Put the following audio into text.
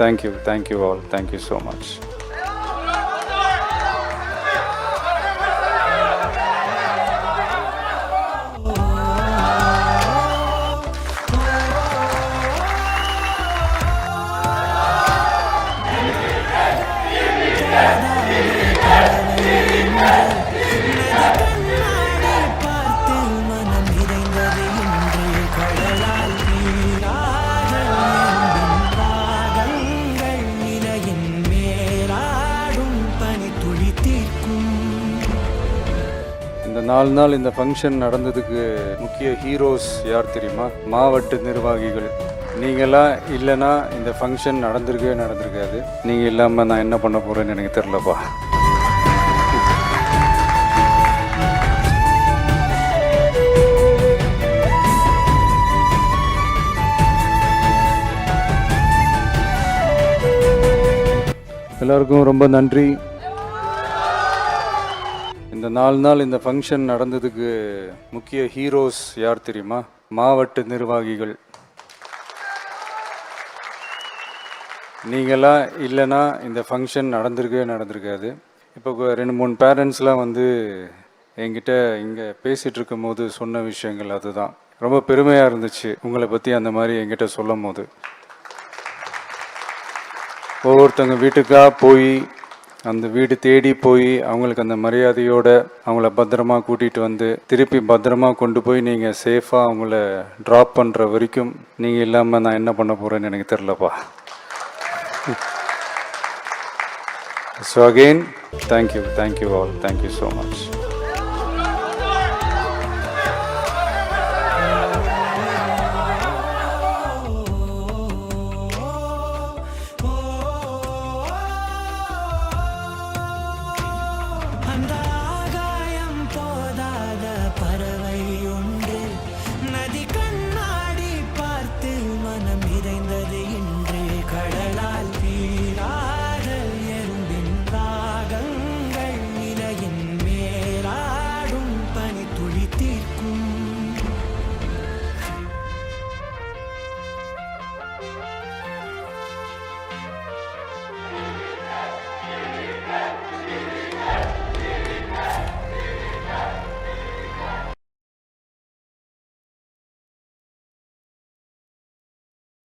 Thank you all. Thank you so much. இந்த 4 நாள் இந்த ஃபங்க்ஷன் நடந்ததுக்கு முக்கிய ஹீரோஸ் யார் தெரியுமா? மாவட்ட நிர்வாகிகள். நீங்களாம் இல்லைன்னா இந்த ஃபங்க்ஷன் நடந்திருக்காது. நீங்கள் இல்லாமல் நான் என்ன பண்ண போகிறேன்னு எனக்கு தெரிலப்பா. எல்லாருக்கும் ரொம்ப நன்றி. இந்த 4 நாள் இந்த ஃபங்க்ஷன் நடந்ததுக்கு முக்கிய ஹீரோஸ் யார் தெரியுமா? மாவட்ட நிர்வாகிகள். நீங்களாம் இல்லைன்னா இந்த ஃபங்க்ஷன் நடந்திருக்காது. இப்போ 2-3 பேரண்ட்ஸ்லாம் வந்து என்கிட்ட இங்கே பேசிகிட்டு இருக்கும் போது சொன்ன விஷயங்கள் அதுதான். ரொம்ப பெருமையாக இருந்துச்சு உங்களை பற்றி அந்த மாதிரி என்கிட்ட சொல்லும் போது. ஒவ்வொருத்தங்க வீட்டுக்காக போய் அந்த வீடு தேடி போய் அவங்களுக்கு அந்த மரியாதையோடு அவங்கள பத்திரமா கூட்டிகிட்டு வந்து திருப்பி பத்திரமா கொண்டு போய் நீங்கள் சேஃபாக அவங்கள ட்ராப் பண்ணுற வரைக்கும் நீங்கள் இல்லாமல் நான் என்ன பண்ண போகிறேன்னு எனக்கு தெரிலப்பா. So again thank you all. Thank you so much.